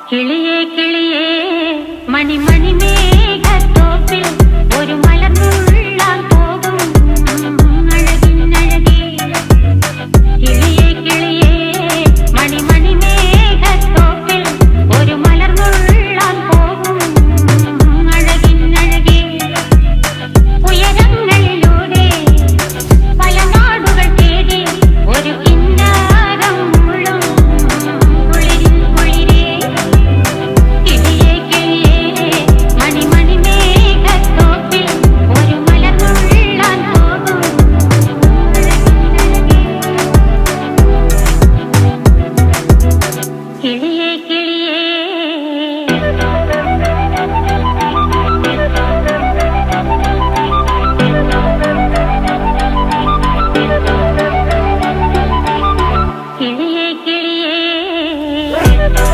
കിളിയേ കിളിയേ മണിമണി മേഘത്തോപ്പിൽ ഒരു മലർന്നുള്ളാൻ പോകും അഴകിനഴകേ. കിളിയേ കിളിയേ മണിമണി മേഘത്തോപ്പിൽ ഒരു മലർന്നുള്ളാൻ പോകും അഴകിനഴകേ. ഉയരങ്ങളിലൂടെ പല നാടുകൾ തേടി ഒരു കിന്നാരം മുള്ളും കുളിരിൻ കുളിരേ. കിളിയേ കിളിയേ മണിമണി മേഘത്തോപ്പിൽ ഒരു മലർന്നുള്ളാൻ പോകും അഴകിനഴകേ. കിളിയേ കിളിയേ